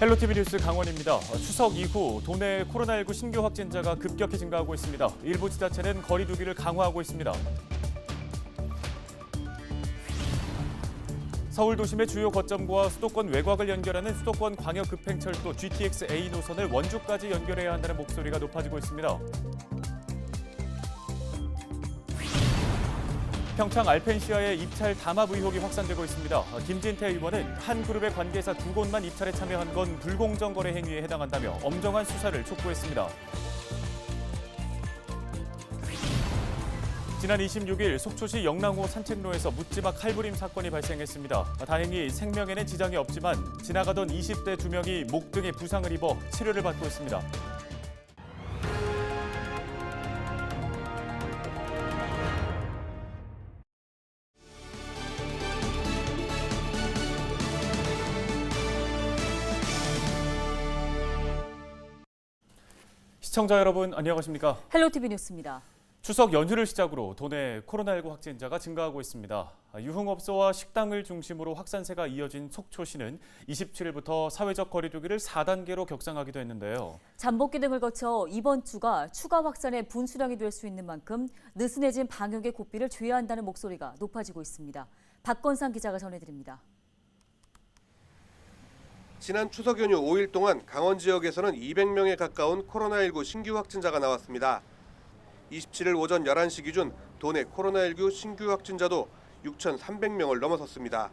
헬로티비 뉴스 강원입니다. 추석 이후 도내 코로나19 신규 확진자가 급격히 증가하고 있습니다. 일부 지자체는 거리 두기를 강화하고 있습니다. 서울 도심의 주요 거점과 수도권 외곽을 연결하는 수도권 광역급행철도 GTX-A 노선을 원주까지 연결해야 한다는 목소리가 높아지고 있습니다. 평창 알펜시아의 입찰 담합 의혹이 확산되고 있습니다. 김진태 의원은 한 그룹의 관계사 2곳만 입찰에 참여한 건 불공정 거래 행위에 해당한다며 엄정한 수사를 촉구했습니다. 지난 26일 속초시 영랑호 산책로에서 묻지마 칼부림 사건이 발생했습니다. 다행히 생명에는 지장이 없지만 지나가던 20대 2명이 목 등에 부상을 입어 치료를 받고 있습니다. 시청자 여러분 안녕하십니까? 헬로티비 뉴스입니다. 추석 연휴를 시작으로 도내 코로나19 확진자가 증가하고 있습니다. 유흥업소와 식당을 중심으로 확산세가 이어진 속초시는 27일부터 사회적 거리 두기를 4단계로 격상하기도 했는데요. 잠복기 등을 거쳐 이번 주가 추가 확산의 분수령이 될 수 있는 만큼 느슨해진 방역의 고삐를 죄야 한다는 목소리가 높아지고 있습니다. 박건상 기자가 전해드립니다. 지난 추석 연휴 5일 동안 강원 지역에서는 200명에 가까운 코로나19 신규 확진자가 나왔습니다. 27일 오전 11시 기준 도내 코로나19 신규 확진자도 6,300명을 넘어섰습니다.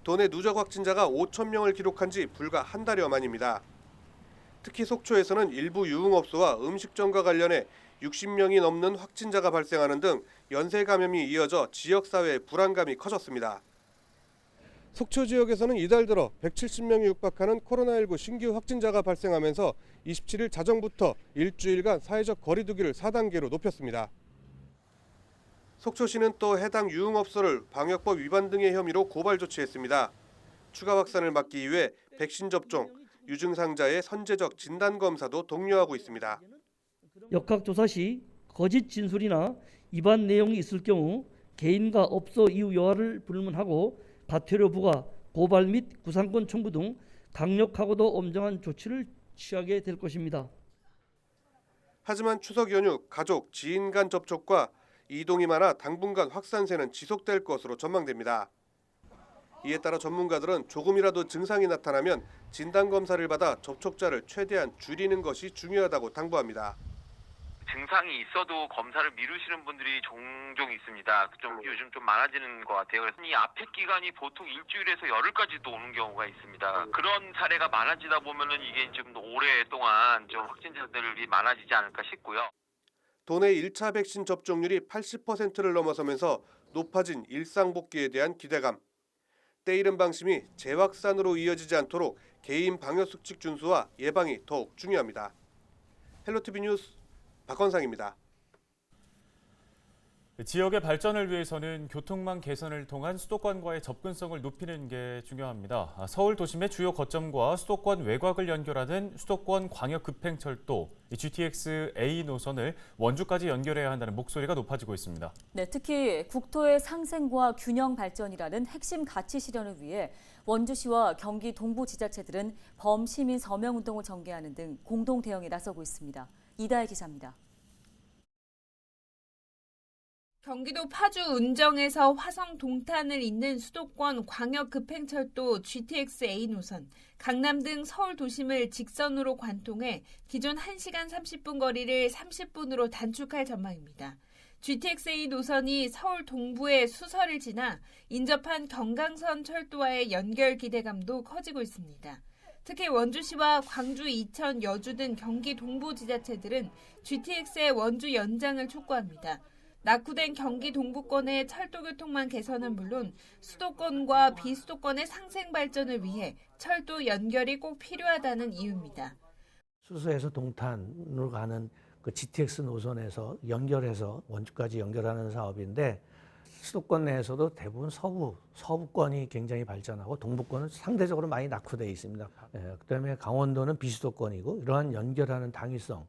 도내 누적 확진자가 5,000명을 기록한 지 불과 한 달여 만입니다. 특히 속초에서는 일부 유흥업소와 음식점과 관련해 60명이 넘는 확진자가 발생하는 등 연쇄 감염이 이어져 지역사회의 불안감이 커졌습니다. 속초 지역에서는 이달 들어 170명이 육박하는 코로나19 신규 확진자가 발생하면서 27일 자정부터 일주일간 사회적 거리 두기를 4단계로 높였습니다. 속초시는 또 해당 유흥업소를 방역법 위반 등의 혐의로 고발 조치했습니다. 추가 확산을 막기 위해 백신 접종, 유증상자의 선제적 진단검사도 독려하고 있습니다. 역학조사 시 거짓 진술이나 위반 내용이 있을 경우 개인과 업소 이유 여하를 불문하고 과태료 부과, 고발 및 구상권 청구 등 강력하고도 엄정한 조치를 취하게 될 것입니다. 하지만 추석 연휴 가족, 지인 간 접촉과 이동이 많아 당분간 확산세는 지속될 것으로 전망됩니다. 이에 따라 전문가들은 조금이라도 증상이 나타나면 진단검사를 받아 접촉자를 최대한 줄이는 것이 중요하다고 당부합니다. 증상이 있어도 검사를 미루시는 분들이 종종 있습니다. 요즘 좀 많아지는 것 같아요. 그래서 이 앞에 기간이 보통 일주일에서 열흘까지도 오는 경우가 있습니다. 그런 사례가 많아지다 보면은 이게 좀 오랫동안 좀 확진자들이 많아지지 않을까 싶고요. 도내 1차 백신 접종률이 80%를 넘어서면서 높아진 일상 복귀에 대한 기대감. 때이른 방심이 재확산으로 이어지지 않도록 개인 방역 수칙 준수와 예방이 더욱 중요합니다. 헬로티비 뉴스 박건상입니다. 지역의 발전을 위해서는 교통망 개선을 통한 수도권과의 접근성을 높이는 게 중요합니다. 서울 도심의 주요 거점과 수도권 외곽을 연결하는 수도권 광역급행철도 GTX-A 노선을 원주까지 연결해야 한다는 목소리가 높아지고 있습니다. 네, 특히 국토의 상생과 균형 발전이라는 핵심 가치 실현을 위해 원주시와 경기 동부지자체들은 범시민 서명운동을 전개하는 등 공동 대응에 나서고 있습니다. 이다혜 기자입니다. 경기도 파주 운정에서 화성 동탄을 잇는 수도권 광역급행철도 GTX-A 노선, 강남 등 서울 도심을 직선으로 관통해 기존 1시간 30분 거리를 30분으로 단축할 전망입니다. GTX-A 노선이 서울 동부의 수서를 지나 인접한 경강선 철도와의 연결 기대감도 커지고 있습니다. 특히 원주시와 광주, 이천, 여주 등 경기 동부 지자체들은 GTX의 원주 연장을 촉구합니다. 낙후된 경기 동부권의 철도교통망 개선은 물론 수도권과 비수도권의 상생 발전을 위해 철도 연결이 꼭 필요하다는 이유입니다. 수서에서 동탄으로 가는 그 GTX 노선에서 연결해서 원주까지 연결하는 사업인데 수도권 내에서도 대부분 서부권이 굉장히 발전하고 동부권은 상대적으로 많이 낙후되어 있습니다. 그다음에 강원도는 비수도권이고 이러한 연결하는 당위성.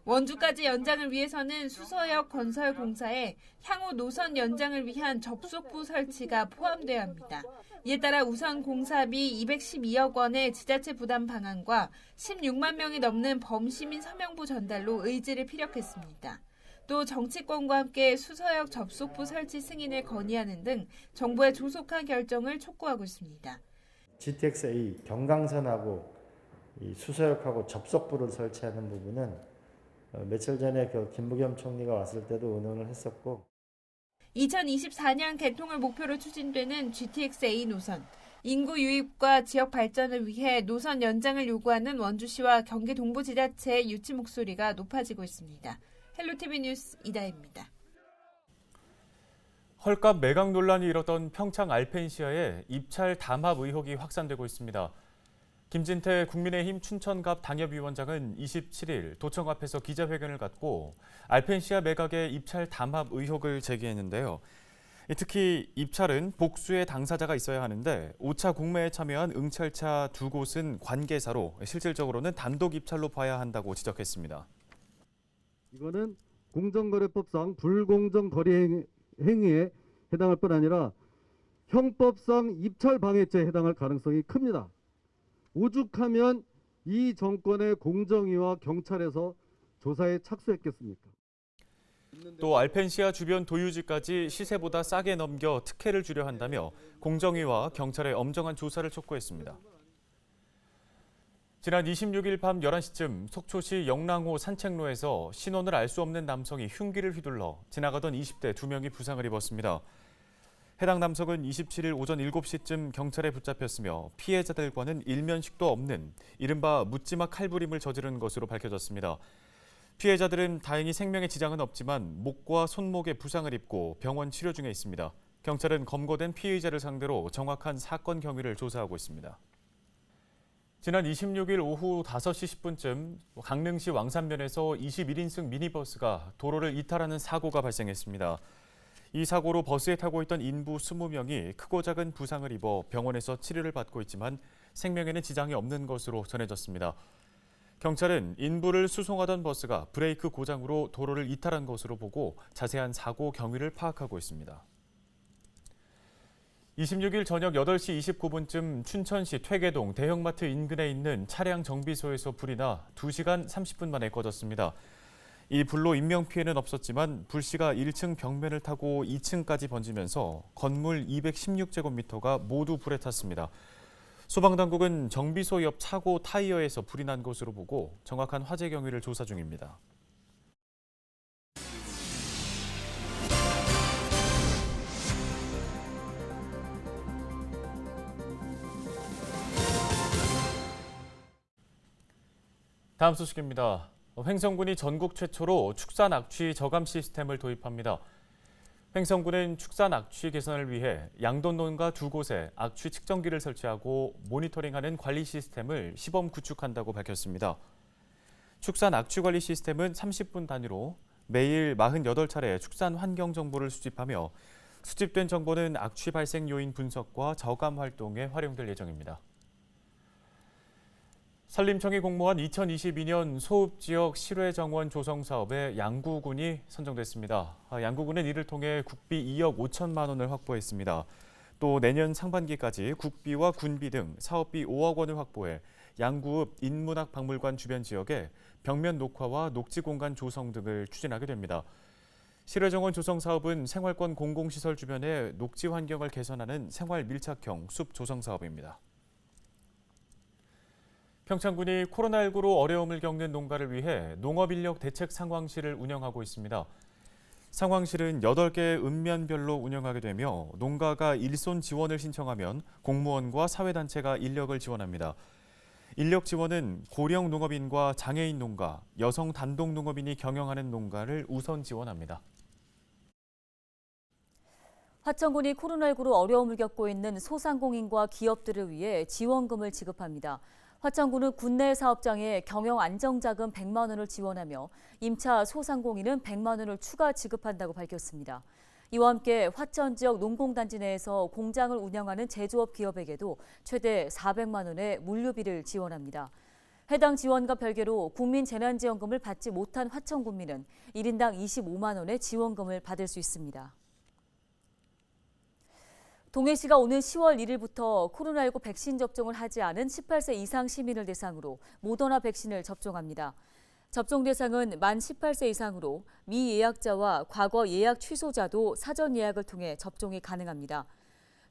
원주까지 연장을 위해서는 수서역 건설 공사에 향후 노선 연장을 위한 접속부 설치가 포함돼야 합니다. 이에 따라 우선 공사비 212억 원의 지자체 부담 방안과 16만 명이 넘는 범시민 서명부 전달로 의지를 피력했습니다. 또 정치권과 함께 수서역 접속부 설치 승인을 건의하는 등 정부의 조속한 결정을 촉구하고 있습니다. GTX-A 경강선하고 이 수서역하고 접속부를 설치하는 부분은 며칠 전에 김부겸 총리가 왔을 때도 의논을 했었고 2024년 개통을 목표로 추진되는 GTX-A 노선. 인구 유입과 지역 발전을 위해 노선 연장을 요구하는 원주시와 경기 동부지자체의 유치 목소리가 높아지고 있습니다. 헬로티비 뉴스 이다혜입니다. 헐값 매각 논란이 일었던 평창 알펜시아에 입찰 담합 의혹이 확산되고 있습니다. 김진태 국민의힘 춘천갑 당협위원장은 27일 도청 앞에서 기자회견을 갖고 알펜시아 매각의 입찰 담합 의혹을 제기했는데요. 특히 입찰은 복수의 당사자가 있어야 하는데 5차 공매에 참여한 응찰차 두 곳은 관계사로 실질적으로는 단독 입찰로 봐야 한다고 지적했습니다. 이거는 공정거래법상 불공정 거래 행위에 해당할 뿐 아니라 형법상 입찰 방해죄에 해당할 가능성이 큽니다. 오죽하면 이 정권의 공정위와 경찰에서 조사에 착수했겠습니까? 또 알펜시아 주변 도유지까지 시세보다 싸게 넘겨 특혜를 주려 한다며 공정위와 경찰의 엄정한 조사를 촉구했습니다. 지난 26일 밤 11시쯤 속초시 영랑호 산책로에서 신원을 알 수 없는 남성이 흉기를 휘둘러 지나가던 20대 2명이 부상을 입었습니다. 해당 남성은 27일 오전 7시쯤 경찰에 붙잡혔으며 피해자들과는 일면식도 없는 이른바 묻지마 칼부림을 저지른 것으로 밝혀졌습니다. 피해자들은 다행히 생명에 지장은 없지만 목과 손목에 부상을 입고 병원 치료 중에 있습니다. 경찰은 검거된 피의자를 상대로 정확한 사건 경위를 조사하고 있습니다. 지난 26일 오후 5시 10분쯤 강릉시 왕산면에서 21인승 미니버스가 도로를 이탈하는 사고가 발생했습니다. 이 사고로 버스에 타고 있던 인부 20명이 크고 작은 부상을 입어 병원에서 치료를 받고 있지만 생명에는 지장이 없는 것으로 전해졌습니다. 경찰은 인부를 수송하던 버스가 브레이크 고장으로 도로를 이탈한 것으로 보고 자세한 사고 경위를 파악하고 있습니다. 26일 저녁 8시 29분쯤 춘천시 퇴계동 대형마트 인근에 있는 차량 정비소에서 불이 나 2시간 30분 만에 꺼졌습니다. 이 불로 인명피해는 없었지만 불씨가 1층 벽면을 타고 2층까지 번지면서 건물 216제곱미터가 모두 불에 탔습니다. 소방당국은 정비소 옆 차고 타이어에서 불이 난 것으로 보고 정확한 화재 경위를 조사 중입니다. 다음 소식입니다. 횡성군이 전국 최초로 축산 악취 저감 시스템을 도입합니다. 횡성군은 축산 악취 개선을 위해 양돈 농가 2곳에 악취 측정기를 설치하고 모니터링하는 관리 시스템을 시범 구축한다고 밝혔습니다. 축산 악취 관리 시스템은 30분 단위로 매일 48차례 축산 환경 정보를 수집하며 수집된 정보는 악취 발생 요인 분석과 저감 활동에 활용될 예정입니다. 산림청이 공모한 2022년 소읍지역 실외정원 조성 사업에 양구군이 선정됐습니다. 양구군은 이를 통해 국비 2억 5천만 원을 확보했습니다. 또 내년 상반기까지 국비와 군비 등 사업비 5억 원을 확보해 양구읍 인문학 박물관 주변 지역에 벽면 녹화와 녹지 공간 조성 등을 추진하게 됩니다. 실외정원 조성 사업은 생활권 공공시설 주변의 녹지 환경을 개선하는 생활 밀착형 숲 조성 사업입니다. 평창군이 코로나19로 어려움을 겪는 농가를 위해 농업인력 대책 상황실을 운영하고 있습니다. 상황실은 8개의 읍면별로 운영하게 되며 농가가 일손 지원을 신청하면 공무원과 사회단체가 인력을 지원합니다. 인력 지원은 고령 농업인과 장애인 농가, 여성 단독 농업인이 경영하는 농가를 우선 지원합니다. 화천군이 코로나19로 어려움을 겪고 있는 소상공인과 기업들을 위해 지원금을 지급합니다. 화천군은 군내 사업장에 경영 안정자금 100만 원을 지원하며 임차 소상공인은 100만 원을 추가 지급한다고 밝혔습니다. 이와 함께 화천 지역 농공단지 내에서 공장을 운영하는 제조업 기업에게도 최대 400만 원의 물류비를 지원합니다. 해당 지원과 별개로 국민재난지원금을 받지 못한 화천군민은 1인당 25만 원의 지원금을 받을 수 있습니다. 동해시가 오는 10월 1일부터 코로나19 백신 접종을 하지 않은 18세 이상 시민을 대상으로 모더나 백신을 접종합니다. 접종 대상은 만 18세 이상으로 미예약자와 과거 예약 취소자도 사전 예약을 통해 접종이 가능합니다.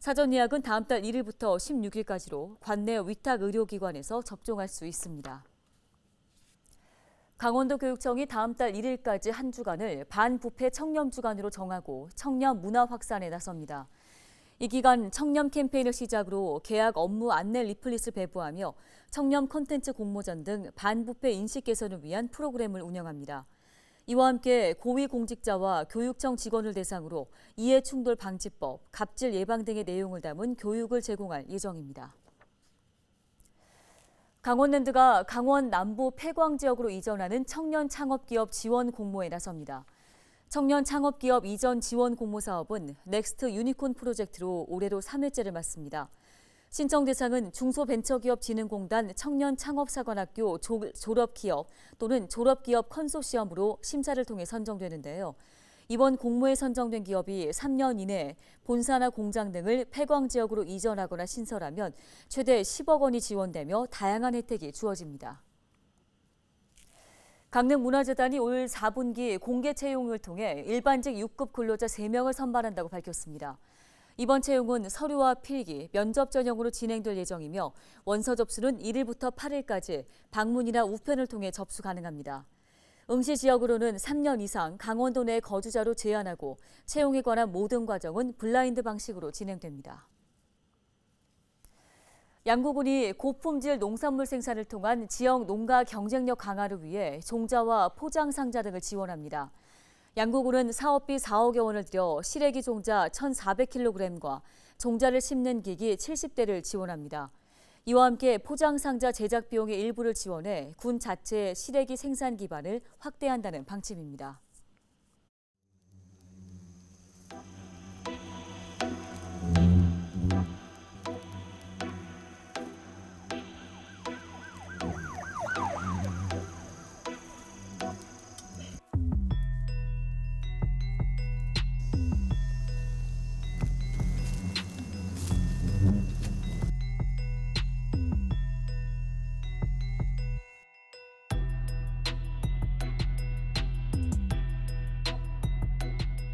사전 예약은 다음 달 1일부터 16일까지로 관내 위탁 의료기관에서 접종할 수 있습니다. 강원도교육청이 다음 달 1일까지 한 주간을 반부패 청렴 주간으로 정하고 청렴 문화 확산에 나섭니다. 이 기간 청렴 캠페인을 시작으로 계약 업무 안내 리플릿을 배부하며 청렴 콘텐츠 공모전 등 반부패 인식 개선을 위한 프로그램을 운영합니다. 이와 함께 고위공직자와 교육청 직원을 대상으로 이해충돌 방지법, 갑질 예방 등의 내용을 담은 교육을 제공할 예정입니다. 강원랜드가 강원 남부 폐광 지역으로 이전하는 청년 창업기업 지원 공모에 나섭니다. 청년 창업기업 이전 지원 공모 사업은 넥스트 유니콘 프로젝트로 올해로 3회째를 맞습니다. 신청 대상은 중소벤처기업진흥공단 청년창업사관학교 졸업기업 또는 졸업기업 컨소시엄으로 심사를 통해 선정되는데요. 이번 공모에 선정된 기업이 3년 이내에 본사나 공장 등을 폐광 지역으로 이전하거나 신설하면 최대 10억 원이 지원되며 다양한 혜택이 주어집니다. 강릉문화재단이 올 4분기 공개 채용을 통해 일반직 6급 근로자 3명을 선발한다고 밝혔습니다. 이번 채용은 서류와 필기, 면접 전형으로 진행될 예정이며 원서 접수는 1일부터 8일까지 방문이나 우편을 통해 접수 가능합니다. 응시 지역으로는 3년 이상 강원도 내 거주자로 제한하고 채용에 관한 모든 과정은 블라인드 방식으로 진행됩니다. 양구군이 고품질 농산물 생산을 통한 지역 농가 경쟁력 강화를 위해 종자와 포장 상자 등을 지원합니다. 양구군은 사업비 4억여 원을 들여 시래기 종자 1,400kg과 종자를 심는 기기 70대를 지원합니다. 이와 함께 포장 상자 제작 비용의 일부를 지원해 군 자체의 시래기 생산 기반을 확대한다는 방침입니다.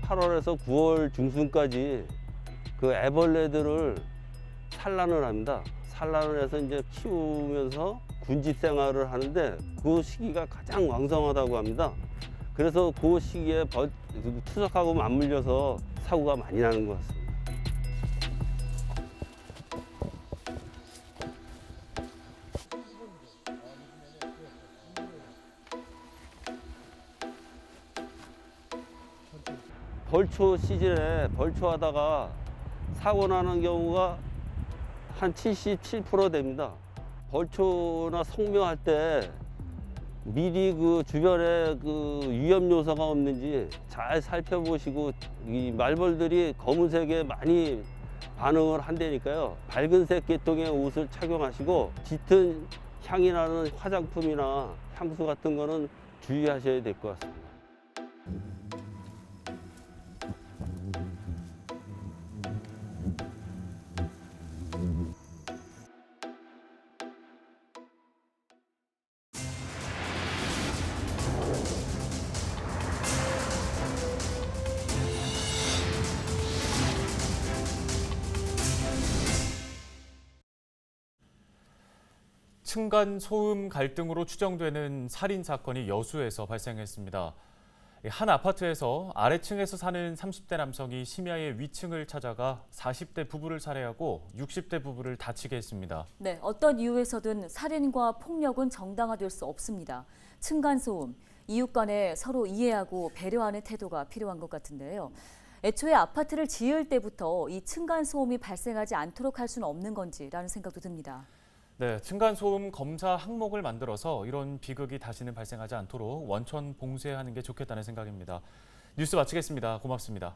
8월에서 9월 중순까지 그 애벌레들을 산란을 합니다. 산란을 해서 이제 키우면서 군집 생활을 하는데 그 시기가 가장 왕성하다고 합니다. 그래서 그 시기에 투석하고 맞물려서 사고가 많이 나는 것 같습니다. 벌초 시즌에 벌초하다가 사고 나는 경우가 한 77% 됩니다. 벌초나 성묘할 때 미리 그 주변에 그 위험 요소가 없는지 잘 살펴보시고 이 말벌들이 검은색에 많이 반응을 한다니까요. 밝은색 계통의 옷을 착용하시고 짙은 향이 나는 화장품이나 향수 같은 거는 주의하셔야 될 것 같습니다. 층간 소음 갈등으로 추정되는 살인 사건이 여수에서 발생했습니다. 한 아파트에서 아래층에서 사는 30대 남성이 심야에 위층을 찾아가 40대 부부를 살해하고 60대 부부를 다치게 했습니다. 네, 어떤 이유에서든 살인과 폭력은 정당화될 수 없습니다. 층간 소음, 이웃 간에 서로 이해하고 배려하는 태도가 필요한 것 같은데요. 애초에 아파트를 지을 때부터 이 층간 소음이 발생하지 않도록 할 수는 없는 건지라는 생각도 듭니다. 네, 층간소음 검사 항목을 만들어서 이런 비극이 다시는 발생하지 않도록 원천 봉쇄하는 게 좋겠다는 생각입니다. 뉴스 마치겠습니다. 고맙습니다.